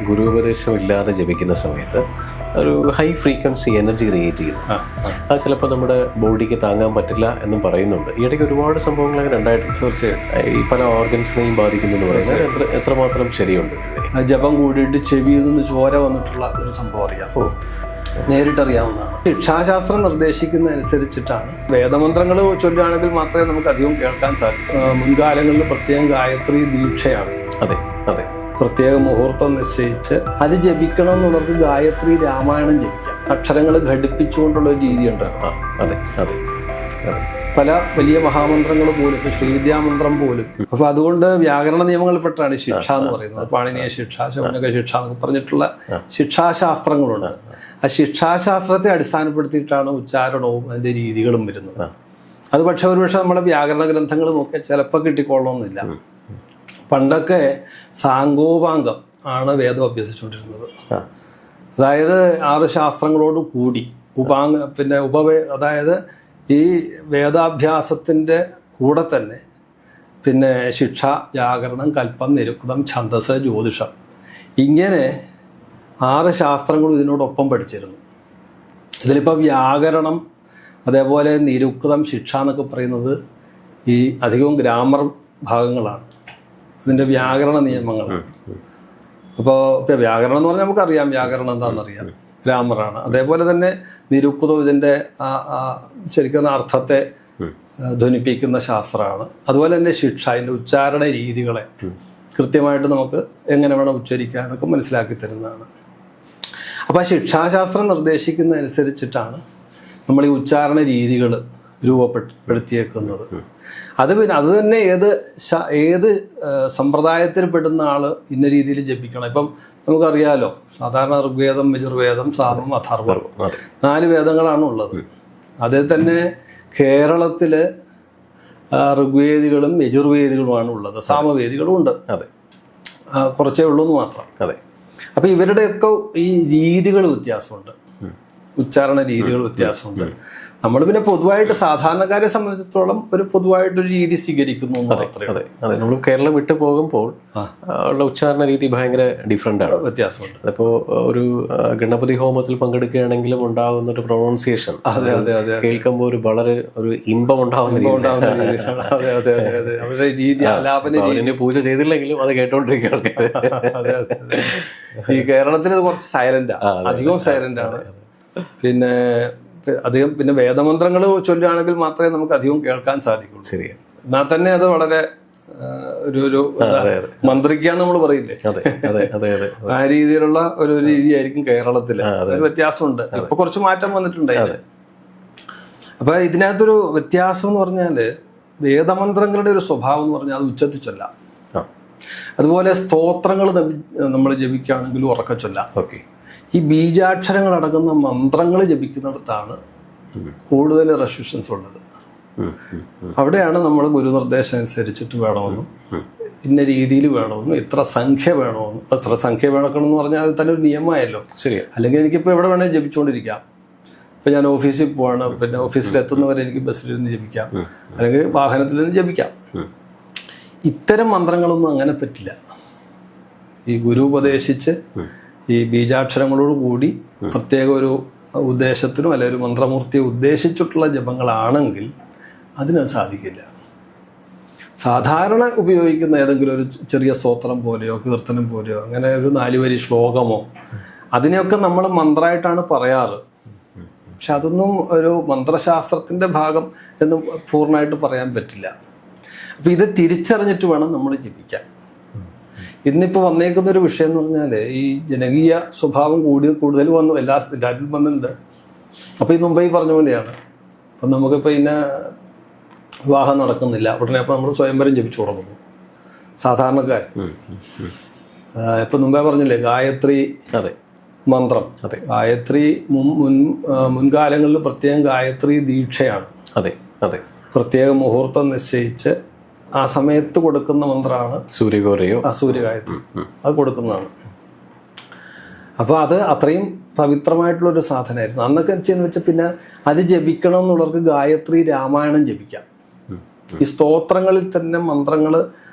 ഗുരുപദേശമില്ലാതെ ജപിക്കുന്ന സമയത്ത് ഒരു high frequency energy create ചെയ്യും. അത് ചിലപ്പോൾ നമ്മുടെ ബോഡിക്ക് താങ്ങാൻ പറ്റില്ല എന്നും പറയുന്നുണ്ട്. ഈ ഇടയ്ക്ക് ഒരുപാട് സംഭവങ്ങൾ അങ്ങനെ ഉണ്ടായിട്ടുണ്ട്. തീർച്ചയായിട്ടും ഈ പല ഓർഗൻസിനെയും ബാധിക്കുന്നു എന്ന് പറയുന്നത് എത്രമാത്രം ശരിയുണ്ട്? ജപം കൂടിയിട്ട് ചെവിയിൽ നിന്ന് ചോര വന്നിട്ടുള്ള ഒരു സംഭവം അറിയാം. നേരിട്ടറിയാവുന്നതാണ്. ശിക്ഷാശാസ്ത്രം നിർദ്ദേശിക്കുന്ന അനുസരിച്ചിട്ടാണ്. വേദമന്ത്രങ്ങൾ ചൊല്ലുകയാണെങ്കിൽ മാത്രമേ നമുക്ക് അധികം കേൾക്കാൻ സാധിക്കൂ. മുൻകാലങ്ങളിൽ പ്രത്യേകം ഗായത്രി ദീക്ഷയാണ്. അതെ അതെ. പ്രത്യേക മുഹൂർത്തം നിശ്ചയിച്ച് അത് ജപിക്കണം എന്നുള്ളവർക്ക് ഗായത്രി രാമായണം ജപിക്കാം. അക്ഷരങ്ങൾ ഘടിപ്പിച്ചുകൊണ്ടുള്ള ഒരു രീതിയുണ്ട്. അതെ അതെ അതെ. പല വലിയ മഹാമന്ത്രങ്ങൾ പോലും, ഇപ്പൊ ശ്രീവിദ്യാമന്ത്രം പോലും. അപ്പൊ അതുകൊണ്ട് വ്യാകരണ നിയമങ്ങളിൽപ്പെട്ടാണ് ശിക്ഷ എന്ന് പറയുന്നത്. പാണിനീയ ശിക്ഷ, ശൗനക ശിക്ഷ എന്നൊക്കെ പറഞ്ഞിട്ടുള്ള ശിക്ഷാശാസ്ത്രങ്ങളുണ്ട്. ആ ശിക്ഷാശാസ്ത്രത്തെ അടിസ്ഥാനപ്പെടുത്തിയിട്ടാണ് ഉച്ചാരണവും അതിന്റെ രീതികളും വരുന്നത്. അത് പക്ഷെ ഒരുപക്ഷെ നമ്മുടെ വ്യാകരണ ഗ്രന്ഥങ്ങൾ നോക്കിയാൽ ചിലപ്പോൾ കിട്ടിക്കൊള്ളണമെന്നില്ല. പണ്ടൊക്കെ സാങ്കോപാംഗം ആണ് വേദം അഭ്യസിച്ചുകൊണ്ടിരുന്നത്. അതായത് 6 ശാസ്ത്രങ്ങളോട് കൂടി അതായത് ഈ വേദാഭ്യാസത്തിൻ്റെ കൂടെ തന്നെ പിന്നെ ശിക്ഷ, വ്യാകരണം, കൽപ്പം, നിരുക്തം, ഛന്ദസ്, ജ്യോതിഷം ഇങ്ങനെ 6 ശാസ്ത്രങ്ങളും ഇതിനോടൊപ്പം പഠിച്ചിരുന്നു. ഇതിലിപ്പോൾ വ്യാകരണം, അതേപോലെ നിരുക്തം, ശിക്ഷ എന്നൊക്കെ പറയുന്നത് ഈ അധികവും ഗ്രാമർ ഭാഗങ്ങളാണ്. അതിൻ്റെ വ്യാകരണ നിയമങ്ങളാണ്. അപ്പോൾ ഇപ്പം വ്യാകരണം എന്ന് പറഞ്ഞാൽ നമുക്കറിയാം വ്യാകരണം എന്താണെന്നറിയാം, ഗ്രാമറാണ്. അതേപോലെ തന്നെ നിരുക്തം ഇതിൻ്റെ ശരിക്കും അർത്ഥത്തെ ധ്വനിപ്പിക്കുന്ന ശാസ്ത്രമാണ്. അതുപോലെ തന്നെ ശിക്ഷ അതിൻ്റെ ഉച്ചാരണ രീതികളെ കൃത്യമായിട്ട് നമുക്ക് എങ്ങനെ വേണം ഉച്ചരിക്കാൻ എന്നൊക്കെ മനസ്സിലാക്കി തരുന്നതാണ്. അപ്പോൾ ആ ശിക്ഷാശാസ്ത്രം നിർദ്ദേശിക്കുന്ന അനുസരിച്ചിട്ടാണ് നമ്മൾ ഈ ഉച്ചാരണ രീതികൾ രൂപപ്പെടുത്തിയേക്കുന്നത്. അത് തന്നെ ഏത് സമ്പ്രദായത്തിൽ പെടുന്ന ആൾ ഇന്ന രീതിയിൽ ജപിക്കണം. ഇപ്പം നമുക്കറിയാലോ, സാധാരണ ഋഗ്വേദം, യജുർവേദം, സാമം, അഥർവം 4 വേദങ്ങളാണ് ഉള്ളത്. അതിൽ തന്നെ കേരളത്തിൽ ഋഗ്വേദികളും യജുർവേദികളുമാണ് ഉള്ളത്. സാമവേദികളും ഉണ്ട്, കുറച്ചേ ഉള്ളൂ എന്ന് മാത്രം. അപ്പം ഇവരുടെയൊക്കെ ഈ രീതികൾ വ്യത്യാസമുണ്ട്, ഉച്ചാരണ രീതികൾ വ്യത്യാസമുണ്ട്. നമ്മൾ പിന്നെ പൊതുവായിട്ട് സാധാരണക്കാരെ സംബന്ധിച്ചിടത്തോളം ഒരു പൊതുവായിട്ടൊരു രീതി സ്വീകരിക്കുന്നു. അതെ, നമ്മൾ കേരളം വിട്ടു പോകുമ്പോൾ ഉള്ള ഉച്ചാരണ രീതി ഭയങ്കര ഡിഫറെൻ്റ് ആണ്, വ്യത്യാസമുണ്ട്. അതിപ്പോൾ ഒരു ഗണപതി ഹോമത്തിൽ പങ്കെടുക്കുകയാണെങ്കിലും ഉണ്ടാകുന്ന ഒരു പ്രൊണൗൺസിയേഷൻ കേൾക്കുമ്പോൾ ഒരു ഇമ്പം ഉണ്ടാവുന്ന അവരുടെ രീതി, ആലാപന പൂജ ചെയ്തില്ലെങ്കിലും അത് കേട്ടോണ്ടിരിക്കുകയാണ്. ഈ കേരളത്തിൽ കുറച്ച് സൈലന്റാ, അധികവും സൈലന്റാണ്. പിന്നെ വേദമന്ത്രങ്ങൾ ചൊല്ലുകയാണെങ്കിൽ മാത്രമേ നമുക്ക് അധികം കേൾക്കാൻ സാധിക്കുള്ളൂ. ശരിയാണ്. എന്നാൽ തന്നെ അത് വളരെ ഒരു മന്ത്രിക്കാന്ന് നമ്മൾ പറയില്ലേ, ആ രീതിയിലുള്ള ഒരു രീതിയായിരിക്കും കേരളത്തിൽ. ഒരു വ്യത്യാസമുണ്ട്. ഇപ്പൊ കുറച്ച് മാറ്റം വന്നിട്ടുണ്ട്. അപ്പൊ ഇതിനകത്തൊരു വ്യത്യാസം എന്ന് പറഞ്ഞാല് വേദമന്ത്രങ്ങളുടെ ഒരു സ്വഭാവം എന്ന് പറഞ്ഞാൽ അത് ഉച്ചത്തിൽ ചൊല്ലാം. അതുപോലെ സ്തോത്രങ്ങൾ നമ്മൾ ജപിക്കുകയാണെങ്കിൽ ഉറക്ക ചൊല്ലാം. ഈ ബീജാക്ഷരങ്ങൾ അടങ്ങുന്ന മന്ത്രങ്ങൾ ജപിക്കുന്നിടത്താണ് കൂടുതൽ റെസ്ട്രിക്ഷൻസ് ഉള്ളത്. അവിടെയാണ് നമ്മൾ ഗുരുനിർദ്ദേശം അനുസരിച്ചിട്ട് വേണമെന്നും ഇന്ന രീതിയിൽ വേണമെന്നും ഇത്ര സംഖ്യ വേണമെന്നും. എത്ര സംഖ്യ വേണമെന്ന് പറഞ്ഞാൽ അത് തന്നെ ഒരു നിയമമായല്ലോ. അല്ലെങ്കിൽ എനിക്കിപ്പോൾ എവിടെ വേണേൽ ജപിച്ചുകൊണ്ടിരിക്കാം. ഇപ്പം ഞാൻ ഓഫീസിൽ പോവാണ്, പിന്നെ ഓഫീസിൽ എത്തുന്നവരെ എനിക്ക് ബസ്സിലിരുന്ന് ജപിക്കാം, അല്ലെങ്കിൽ വാഹനത്തിൽ നിന്ന് ജപിക്കാം. ഇത്തരം മന്ത്രങ്ങളൊന്നും അങ്ങനെ പറ്റില്ല. ഈ ഗുരു ഉപദേശിച്ച് ഈ ബീജാക്ഷരങ്ങളോട് കൂടി പ്രത്യേക ഒരു ഉദ്ദേശത്തിനും അല്ലെങ്കിൽ ഒരു മന്ത്രമൂർത്തിയെ ഉദ്ദേശിച്ചിട്ടുള്ള ജപങ്ങളാണെങ്കിൽ അതിനത് സാധിക്കില്ല. സാധാരണ ഉപയോഗിക്കുന്ന ഏതെങ്കിലും ഒരു ചെറിയ സ്തോത്രം പോലെയോ കീർത്തനം പോലെയോ അങ്ങനെ ഒരു 4 വരി ശ്ലോകമോ അതിനെയൊക്കെ നമ്മൾ മന്ത്രമായിട്ടാണ് പറയാറ്. പക്ഷെ അതൊന്നും ഒരു മന്ത്രശാസ്ത്രത്തിൻ്റെ ഭാഗം എന്ന് പൂർണ്ണമായിട്ട് പറയാൻ പറ്റില്ല. അപ്പം ഇത് തിരിച്ചറിഞ്ഞിട്ട് വേണം നമ്മൾ ജപിക്കാൻ. ഇന്നിപ്പോൾ വന്നേക്കുന്നൊരു വിഷയം എന്ന് പറഞ്ഞാൽ ഈ ജനകീയ സ്വഭാവം കൂടുതൽ വന്നു, എല്ലാവരും വന്നിട്ടുണ്ട്. അപ്പോൾ ഈ മുമ്പേ പറഞ്ഞ പോലെയാണ്. അപ്പം നമുക്കിപ്പോൾ ഇന്ന വിവാഹം നടക്കുന്നില്ല, ഉടനെ അപ്പോൾ നമ്മൾ സ്വയംവരം ജപിച്ചു തുടങ്ങുന്നു സാധാരണക്കാർ. ഇപ്പം മുമ്പേ പറഞ്ഞില്ലേ ഗായത്രി മന്ത്രം. ഗായത്രി മുൻകാലങ്ങളിൽ പ്രത്യേകം ഗായത്രി ദീക്ഷയാണ്. പ്രത്യേക മുഹൂർത്തം നിശ്ചയിച്ച് ആ സമയത്ത് കൊടുക്കുന്ന മന്ത്രമാണ് സൂര്യഗായത്രി. അത് കൊടുക്കുന്നതാണ്. അപ്പോൾ അത് അത്രയും പവിത്രമായിട്ടുള്ളൊരു സാധനമായിരുന്നു അന്നൊക്കെ. എന്ന് വെച്ചാൽ പിന്നെ അത് ജപിക്കണം എന്നുള്ളവർക്ക് ഗായത്രി രാമായണം ജപിക്കാം. ഈ സ്തോത്രങ്ങളിൽ തന്നെ മന്ത്രങ്ങൾ,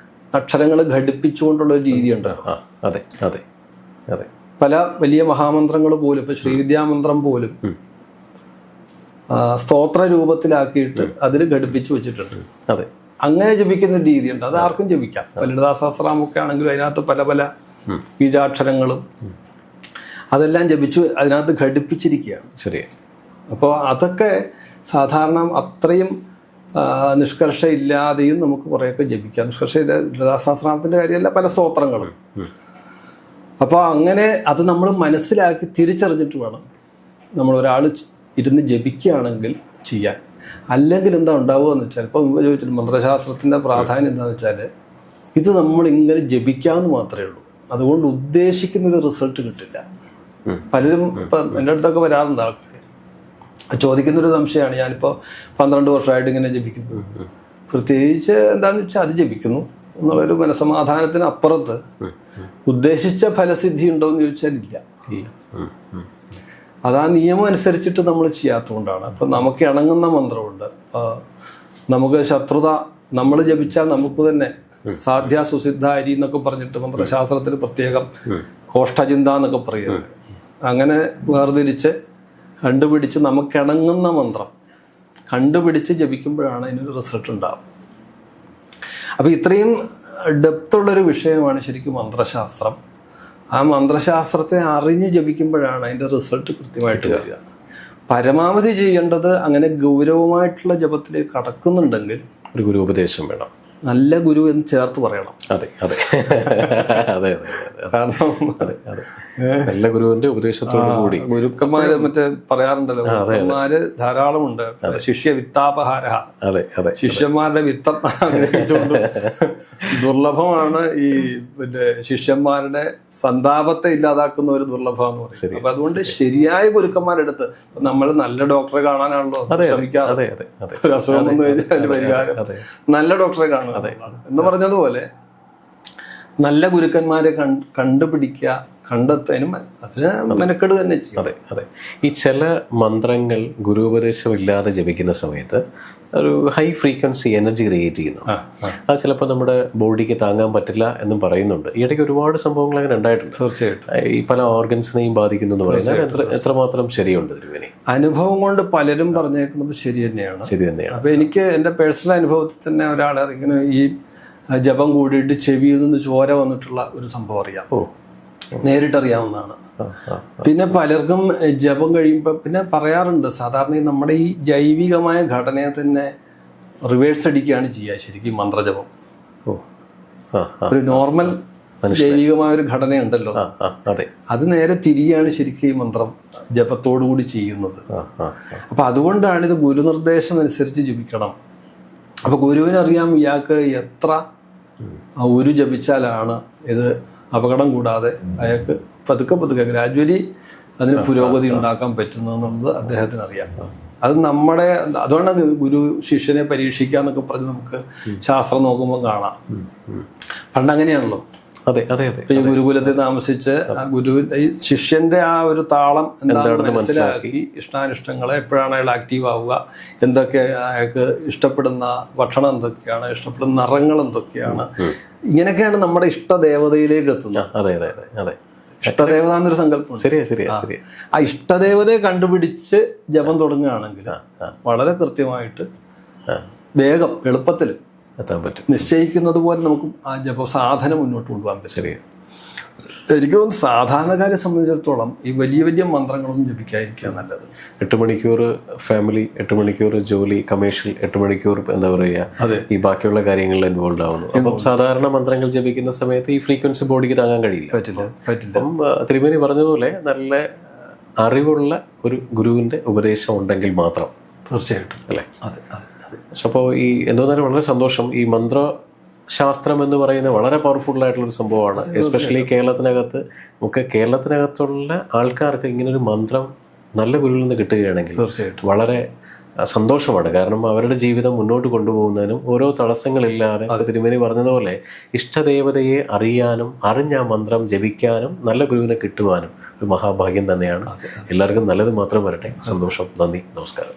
അക്ഷരങ്ങൾ ഘടിപ്പിച്ചുകൊണ്ടുള്ള ഒരു രീതിയുണ്ട്. അതെ. പല വലിയ മഹാമന്ത്രങ്ങൾ പോലും, ഇപ്പൊ ശ്രീവിദ്യാമന്ത്രം പോലും സ്തോത്ര രൂപത്തിലാക്കിയിട്ട് അതിൽ ഘടിപ്പിച്ച് വെച്ചിട്ടുണ്ട്. അതെ. അങ്ങനെ ജപിക്കുന്ന ഒരു രീതിയുണ്ട്. അത് ആർക്കും ജപിക്കാം. ലളിതാ സഹസ്രനാമമൊക്കെ ആണെങ്കിലും അതിനകത്ത് പല പല ബീജാക്ഷരങ്ങളും അതെല്ലാം ജപിച്ചു അതിനകത്ത് ഘടിപ്പിച്ചിരിക്കുകയാണ്. ശരി. അപ്പോൾ അതൊക്കെ സാധാരണ അത്രയും നിഷ്കർഷ ഇല്ലാതെയും നമുക്ക് കുറേയൊക്കെ ജപിക്കാം. നിഷ്കർഷ ലളിതാ സഹസ്രനാമത്തിൻ്റെ കാര്യമല്ല, പല സ്തോത്രങ്ങളും. അപ്പോൾ അങ്ങനെ അത് നമ്മൾ മനസ്സിലാക്കി തിരിച്ചറിഞ്ഞിട്ട് വേണം നമ്മൾ ഒരാൾ ഇരുന്ന് ജപിക്കുകയാണെങ്കിൽ ചെയ്യാൻ. അല്ലെങ്കിൽ എന്താ ഉണ്ടാവുക എന്ന് വെച്ചാൽ, ഇപ്പോൾ മുമ്പ് ചോദിച്ചിട്ട് മന്ത്രശാസ്ത്രത്തിൻ്റെ പ്രാധാന്യം എന്താണെന്ന് വെച്ചാൽ, ഇത് നമ്മളിങ്ങനെ ജപിക്കാമെന്ന് മാത്രമേ ഉള്ളൂ. അതുകൊണ്ട് ഉദ്ദേശിക്കുന്നൊരു റിസൾട്ട് കിട്ടില്ല. പലരും ഇപ്പം എൻ്റെ അടുത്തൊക്കെ വരാറുണ്ട് ആൾക്കാർ, ചോദിക്കുന്നൊരു സംശയമാണ്. ഞാനിപ്പോൾ 12 വർഷമായിട്ട് ഇങ്ങനെ ജപിക്കുന്നു, പ്രത്യേകിച്ച് എന്താണെന്ന് വെച്ചാൽ അത് ജപിക്കുന്നു എന്നുള്ളൊരു മനസമാധാനത്തിന് അപ്പുറത്ത് ഉദ്ദേശിച്ച ഫലസിദ്ധി ഉണ്ടോ എന്ന് ചോദിച്ചാൽ ഇല്ല. അത് ആ നിയമം അനുസരിച്ചിട്ട് നമ്മൾ ചെയ്യാത്തതുകൊണ്ടാണ്. അപ്പം നമുക്ക് ഇണങ്ങുന്ന മന്ത്രമുണ്ട്. നമുക്ക് ശത്രുത നമ്മൾ ജപിച്ചാൽ നമുക്ക് തന്നെ സാധ്യ സുസിദ്ധ അരി എന്നൊക്കെ പറഞ്ഞിട്ട് മന്ത്രശാസ്ത്രത്തിൽ പ്രത്യേകം കോഷ്ഠചിന്ത എന്നൊക്കെ പറയുന്നത്. അങ്ങനെ വേർതിരിച്ച് കണ്ടുപിടിച്ച് നമുക്കിണങ്ങുന്ന മന്ത്രം കണ്ടുപിടിച്ച് ജപിക്കുമ്പോഴാണ് അതിനൊരു റിസൾട്ട് ഉണ്ടാകുന്നത്. അപ്പോൾ ഇത്രയും ഡെപ്തുള്ളൊരു വിഷയമാണ് ശരിക്കും മന്ത്രശാസ്ത്രം. ആ മന്ത്രശാസ്ത്രത്തെ അറിഞ്ഞ് ജപിക്കുമ്പോഴാണ് അതിൻ്റെ റിസൾട്ട് കൃത്യമായിട്ട് വരിക. പരമാവധി ചെയ്യേണ്ടത് അങ്ങനെ ഗൗരവമായിട്ടുള്ള ജപത്തിലേക്ക് കടക്കുന്നുണ്ടെങ്കിൽ ഒരു ഗുരു ഉപദേശം വേണം. നല്ല ഗുരു എന്ന് ചേർത്ത് പറയണം. അതെ അതെ അതെ അതെ. കാരണം നല്ല ഗുരുവിന്റെ ഉപദേശത്തോടു കൂടി ഗുരുക്കന്മാര് മറ്റേ പറയാറുണ്ടല്ലോ, ഗുരുക്കന്മാര് ധാരാളമുണ്ട്. ശിഷ്യ വിത്താപഹാര. അതെ അതെ. ശിഷ്യന്മാരുടെ വിത്തം ആഗ്രഹിച്ചുകൊണ്ട് ദുർലഭമാണ് ഈ പിന്നെ ശിഷ്യന്മാരുടെ സന്താപത്തെ ഇല്ലാതാക്കുന്ന ഒരു ദുർലഭം എന്ന് പറയും. അപ്പൊ അതുകൊണ്ട് ശരിയായ ഗുരുക്കന്മാരെടുത്ത് നമ്മൾ നല്ല ഡോക്ടറെ കാണാനാണല്ലോ ശ്രമിക്കാറ്. ഒരു അസുഖം വന്നു കഴിഞ്ഞാൽ പരിഹാരം നല്ല ഡോക്ടറെ കാണുക എന്ന് പറഞ്ഞതുപോലെ നല്ല ഗുരുക്കന്മാരെ കണ്ടുപിടിക്കുക, കണ്ടെത്താനും അതിന് മെനക്കെട് തന്നെ ചെയ്യും. അതെ അതെ. ഈ ചില മന്ത്രങ്ങൾ ഗുരുപദേശമില്ലാതെ ജപിക്കുന്ന സമയത്ത് ഒരു ഹൈ ഫ്രീക്വൻസി എനർജി ക്രിയേറ്റ് ചെയ്യുന്നു. അത് ചിലപ്പോൾ നമ്മുടെ ബോഡിക്ക് താങ്ങാൻ പറ്റില്ല എന്നും പറയുന്നുണ്ട്. ഈ ഇടയ്ക്ക് ഒരുപാട് സംഭവങ്ങൾ അങ്ങനെ ഉണ്ടായിട്ടുണ്ട്. തീർച്ചയായിട്ടും. ഈ പല ഓർഗൻസിനെയും ബാധിക്കുന്നു എന്ന് പറയുന്നത് എത്രമാത്രം ശരിയുണ്ട് തിരുമേനി? അനുഭവം കൊണ്ട് പലരും പറഞ്ഞേക്കുന്നത് ശരി തന്നെയാണ്. ശരി തന്നെയാണ്. അപ്പോൾ എനിക്ക് എൻ്റെ പേഴ്സണൽ അനുഭവത്തിൽ തന്നെ ഒരാളെ ഇങ്ങനെ ഈ ജപം കൂടിയിട്ട് ചെവിയിൽ നിന്ന് ചോര വന്നിട്ടുള്ള ഒരു സംഭവം അറിയാം. നേരിട്ടറിയാവുന്നതാണ്. പിന്നെ പലർക്കും ജപം കഴിയുമ്പോൾ പിന്നെ പറയാറുണ്ട്, സാധാരണ നമ്മുടെ ഈ ജൈവികമായ ഘടനയെ തന്നെ റിവേഴ്സ് അടിക്കുകയാണ് ചെയ്യുക ശരിക്കും മന്ത്രജപം. ഒരു നോർമൽ ജൈവികമായ ഒരു ഘടനയുണ്ടല്ലോ, അത് നേരെ തിരിയാണ് ശരിക്കും ഈ മന്ത്രം ജപത്തോടു കൂടി ചെയ്യുന്നത്. അപ്പം അതുകൊണ്ടാണ് ഇത് ഗുരുനിർദ്ദേശം അനുസരിച്ച് ജപിക്കണം. അപ്പോൾ ഗുരുവിനറിയാം ഇയാൾക്ക് എത്ര ഒരു ജപിച്ചാലാണ് ഇത് അപകടം കൂടാതെ അയാൾക്ക് പതുക്കെ പതുക്കെ ഗ്രാജുവലി അതിന് പുരോഗതി ഉണ്ടാക്കാൻ പറ്റുന്നതെന്നുള്ളത് അദ്ദേഹത്തിന് അറിയാം. അത് നമ്മുടെ അതുകൊണ്ടാണ് ഗുരു ശിഷ്യനെ പരീക്ഷിക്കുക എന്നൊക്കെ പറഞ്ഞ് നമുക്ക് ശാസ്ത്രം നോക്കുമ്പോൾ കാണാം. പണ്ടങ്ങനെയാണല്ലോ. അതെ അതെ അതെ. ഈ ഗുരുകുലത്തിൽ താമസിച്ച് ഗുരുവിന്റെ ഈ ശിഷ്യന്റെ ആ ഒരു താളം എന്താണെന്ന് മനസ്സിലാക്കി ഇഷ്ടാനിഷ്ടങ്ങളെ എപ്പോഴാണ് അയാൾ ആക്റ്റീവ് ആവുക, എന്തൊക്കെ അയാൾക്ക് ഇഷ്ടപ്പെടുന്ന ഭക്ഷണം എന്തൊക്കെയാണ്, ഇഷ്ടപ്പെടുന്ന നിറങ്ങൾ എന്തൊക്കെയാണ്, ഇങ്ങനെയൊക്കെയാണ് നമ്മുടെ ഇഷ്ടദേവതയിലേക്ക് എത്തുന്നത്. അതെ അതെ അതെ അതെ. ഇഷ്ടദേവത എന്നൊരു സങ്കല്പം. ശരിയാ ശരിയാ ശരിയാ. ആ ഇഷ്ടദേവതയെ കണ്ടുപിടിച്ച് ജപം തുടങ്ങുകയാണെങ്കിൽ വളരെ കൃത്യമായിട്ട് വേഗം എളുപ്പത്തിൽ എത്താൻ പറ്റും. നിശ്ചയിക്കുന്നത് പോലെ നമുക്ക് ആ ജപ സാധന മുന്നോട്ട് കൊണ്ടുപോകാൻ പറ്റും. ശരി. എനിക്ക് തോന്നുന്നു സാധാരണക്കാരെ സംബന്ധിച്ചിടത്തോളം ഈ വലിയ വലിയ മന്ത്രങ്ങളൊന്നും ജപിക്കാതിരിക്കുക നല്ലത്. 8 മണിക്കൂർ ഫാമിലി, 8 മണിക്കൂർ ജോലി, കമേഴ്ഷ്യൽ, 8 മണിക്കൂർ എന്താ പറയുക ഈ ബാക്കിയുള്ള കാര്യങ്ങളിൽ ഇൻവോൾവ് ആവുന്നു. അപ്പം സാധാരണ മന്ത്രങ്ങൾ ജപിക്കുന്ന സമയത്ത് ഈ ഫ്രീക്വൻസി ബോഡിക്ക് താങ്ങാൻ കഴിയില്ല. പറ്റില്ല. അപ്പം തിരുമേനി പറഞ്ഞതുപോലെ നല്ല അറിവുള്ള ഒരു ഗുരുവിന്റെ ഉപദേശം ഉണ്ടെങ്കിൽ മാത്രം. തീർച്ചയായിട്ടും അല്ലേ? അതെ അതെ അതെ. അപ്പോൾ ഈ എന്തായാലും വളരെ സന്തോഷം. ഈ മന്ത്രശാസ്ത്രം എന്ന് പറയുന്നത് വളരെ പവർഫുൾ ആയിട്ടുള്ളൊരു സംഭവമാണ്. എസ്പെഷ്യലി കേരളത്തിനകത്ത് നമുക്ക് കേരളത്തിനകത്തുള്ള ആൾക്കാർക്ക് ഇങ്ങനൊരു മന്ത്രം നല്ല ഗുരുവിൽ നിന്ന് കിട്ടുകയാണെങ്കിൽ തീർച്ചയായിട്ടും വളരെ സന്തോഷമാണ്. കാരണം അവരുടെ ജീവിതം മുന്നോട്ട് കൊണ്ടുപോകുന്നതിനും ഓരോ തടസ്സങ്ങളില്ലാതെ തിരുമേനി പറഞ്ഞതുപോലെ ഇഷ്ടദേവതയെ അറിയാനും അറിഞ്ഞ മന്ത്രം ജപിക്കാനും നല്ല ഗുരുവിനെ കിട്ടുവാനും ഒരു മഹാഭാഗ്യം തന്നെയാണ്. എല്ലാവർക്കും നല്ലത് മാത്രം വരട്ടെ. സന്തോഷം. നന്ദി. നമസ്കാരം.